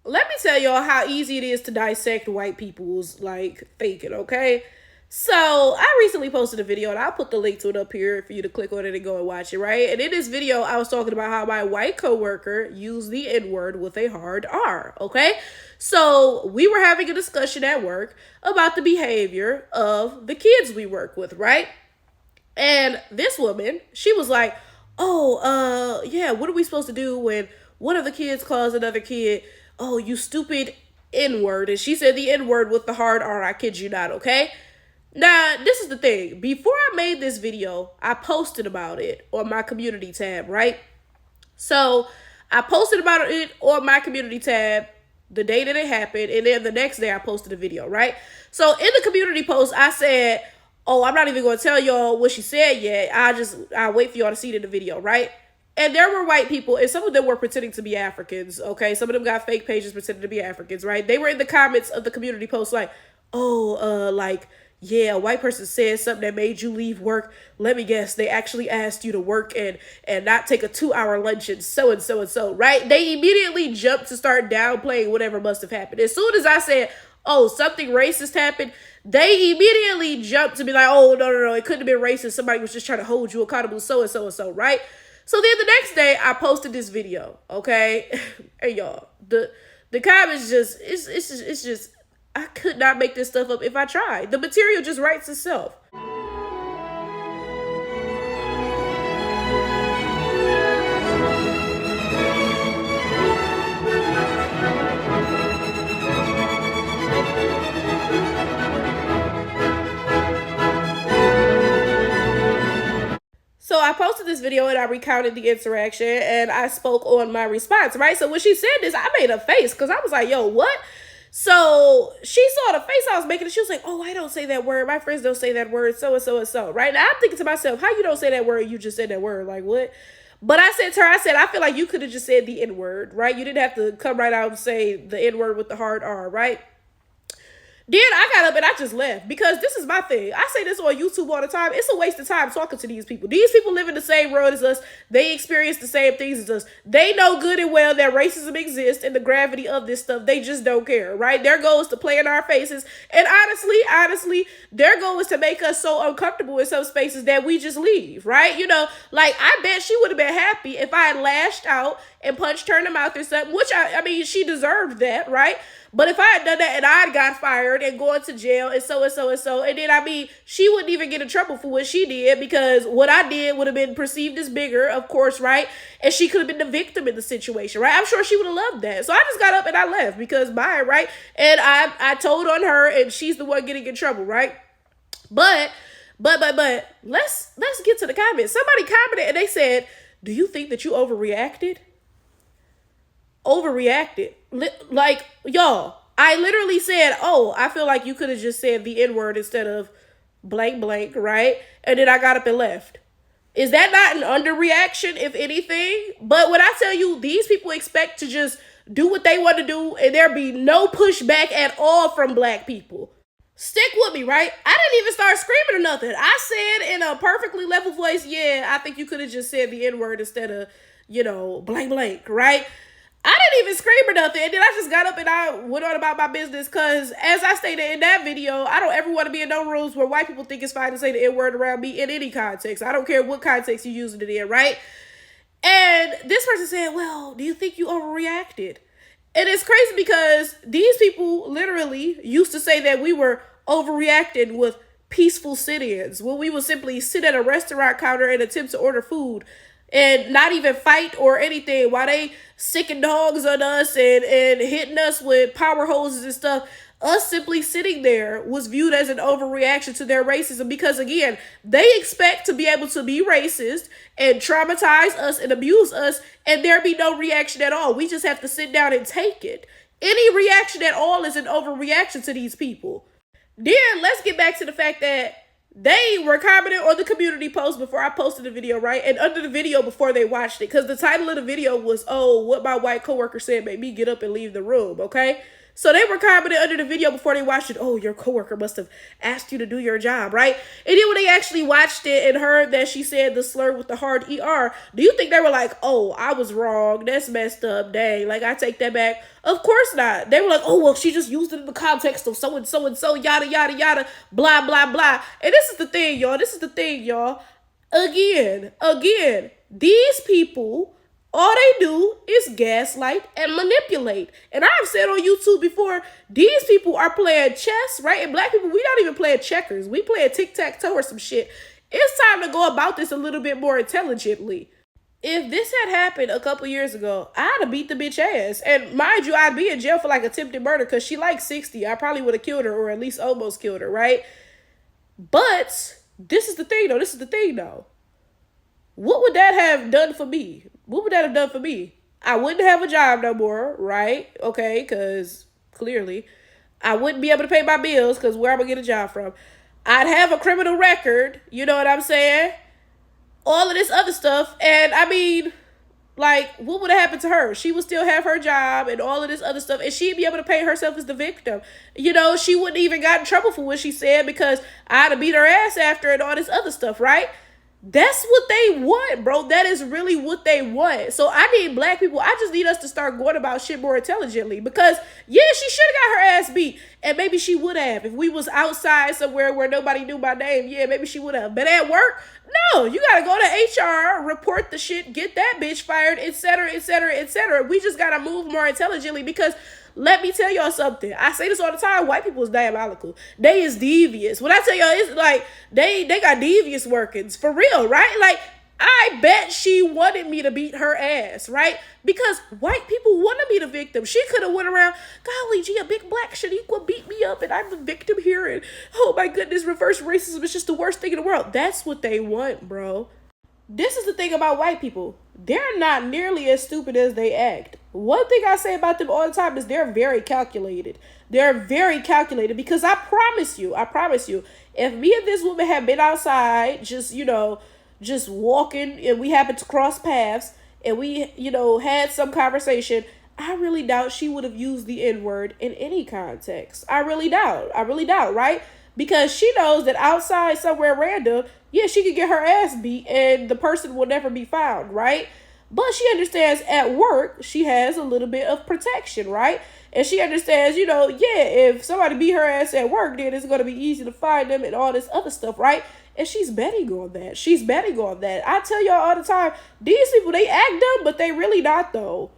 let me tell y'all how easy it is to dissect white people's like thinking, okay? So I recently posted a video and I'll put the link to it up here for you to click on it and go and watch it, right? And in this video, I was talking about how my white coworker used the N-word with a hard R, okay? So we were having a discussion at work about the behavior of the kids we work with, right? And this woman, she was like, oh, yeah, what are we supposed to do when one of the kids calls another kid, oh, you stupid N-word? And she said the N-word with the hard R, I kid you not, okay? Now, this is the thing. Before I made this video, I posted about it on my community tab, right? So I posted about it on my community tab the day that it happened, and then the next day I posted a video, right? So in the community post, I said, oh, I'm not even going to tell y'all what she said yet. I'll wait for y'all to see it in the video, right? And there were white people, and some of them were pretending to be Africans, okay? Some of them got fake pages pretending to be Africans, right? They were in the comments of the community post like, oh, yeah, a white person said something that made you leave work. Let me guess, they actually asked you to work and not take a 2-hour lunch and so and so and so, right? They immediately jumped to start downplaying whatever must have happened. As soon as I said, oh, something racist happened, they immediately jumped to be like, oh, no, it couldn't have been racist. Somebody was just trying to hold you accountable, so and so and so, right? So then the next day, I posted this video, okay? Hey, y'all, the comments just, it's just, I could not make this stuff up if I tried. The material just writes itself. So I posted this video and I recounted the interaction and I spoke on my response, right? So when she said this, I made a face because I was like, yo, what? So she saw the face I was making and she was like, oh, I don't say that word. My friends don't say that word, so and so and so, right? Now I'm thinking to myself, how you don't say that word? You just said that word, like what? But I said to her, I feel like you could have just said the N-word, right? You didn't have to come right out and say the N-word with the hard R, right? Then I got up and I just left because this is my thing. I say this on YouTube all the time. It's a waste of time talking to these people. These people live in the same world as us. They experience the same things as us. They know good and well that racism exists and the gravity of this stuff. They just don't care, right? Their goal is to play in our faces. And honestly, their goal is to make us so uncomfortable in some spaces that we just leave, right? You know, like I bet she would have been happy if I had lashed out and punched her in the mouth or something, which I mean, she deserved that, right? But if I had done that and I had got fired and gone to jail and so and so and so, and then I mean, she wouldn't even get in trouble for what she did because what I did would have been perceived as bigger, of course, right? And she could have been the victim in the situation, right? I'm sure she would have loved that. So I just got up and I left because bye, right? And I told on her and she's the one getting in trouble, right? But let's get to the comments. Somebody commented and they said, do you think that you overreacted? Overreacted. Like, y'all, I literally said, oh, I feel like you could have just said the N-word instead of blank blank, right? And then I got up and left. Is that not an underreaction, if anything? But when I tell you, these people expect to just do what they want to do and there be no pushback at all from black people. Stick with me, right? I didn't even start screaming or nothing. I said in a perfectly level voice, yeah, I think you could have just said the N-word instead of, blank blank, right? I didn't even scream or nothing. And then I just got up and I went on about my business because, as I stated in that video, I don't ever want to be in no rooms where white people think it's fine to say the N-word around me in any context. I don't care what context you're using it in, right? And this person said, well, do you think you overreacted? And it's crazy because these people literally used to say that we were overreacting with peaceful sit-ins when we would simply sit at a restaurant counter and attempt to order food and not even fight or anything while they sicking dogs on us and hitting us with power hoses and stuff. Us simply sitting there was viewed as an overreaction to their racism because, again, they expect to be able to be racist and traumatize us and abuse us and there be no reaction at all. We just have to sit down and take it. Any reaction at all is an overreaction to these people. Then let's get back to the fact that they were commenting on the community post before I posted the video, right? And under the video before they watched it. Because the title of the video was, oh, what my white coworker said made me get up and leave the room, okay? So they were commenting under the video before they watched it. Oh, your coworker must have asked you to do your job, right? And then when they actually watched it and heard that she said the slur with the hard ER, do you think they were like, oh, I was wrong. That's messed up. Dang, like I take that back. Of course not. They were like, oh, well, she just used it in the context of so and so and so, yada, yada, yada, blah, blah, blah. And this is the thing, y'all. This is the thing, y'all. Again, these people, all they do is gaslight and manipulate. And I've said on YouTube before, these people are playing chess, right? And black people, we not even playing checkers. We playing tic-tac-toe or some shit. It's time to go about this a little bit more intelligently. If this had happened a couple years ago, I'd have beat the bitch ass. And mind you, I'd be in jail for like attempted murder because she like 60. I probably would have killed her or at least almost killed her, right? But this is the thing though. What would that have done for me? I wouldn't have a job no more, right? Okay, because clearly I wouldn't be able to pay my bills because where am I going to get a job from? I'd have a criminal record, you know what I'm saying? All of this other stuff. And I mean, like, what would have happened to her? She would still have her job and all of this other stuff. And she'd be able to paint herself as the victim. You know, she wouldn't even got in trouble for what she said because I'd have beat her ass after and all this other stuff, right? That's what they want, bro. That is really what they want. So I need black people. I just need us to start going about shit more intelligently because, yeah, she should have got her ass beat. And maybe she would have. If we was outside somewhere where nobody knew my name, yeah, maybe she would have. But at work, no. You got to go to HR, report the shit, get that bitch fired, etc., etc., etc. We just got to move more intelligently because let me tell y'all something. I say this all the time. White people is diabolical. They is devious. When I tell y'all, it's like they got devious workings. For real, right? Like, I bet she wanted me to beat her ass, right? Because white people want to be the victim. She could have went around, golly gee, a big black Shaniqua beat me up and I'm the victim here. And oh my goodness, reverse racism is just the worst thing in the world. That's what they want, bro. This is the thing about white people. They're not nearly as stupid as they act. One thing I say about them all the time is they're very calculated. They're very calculated because I promise you, if me and this woman had been outside, just walking and we happened to cross paths and we, had some conversation, I really doubt she would have used the N-word in any context. I really doubt, right? Because she knows that outside somewhere random, yeah, she could get her ass beat and the person will never be found, right? But she understands at work, she has a little bit of protection, right? And she understands, if somebody beat her ass at work, then it's going to be easy to find them and all this other stuff, right? And she's betting on that. I tell y'all all the time, these people, they act dumb, but they really not, though.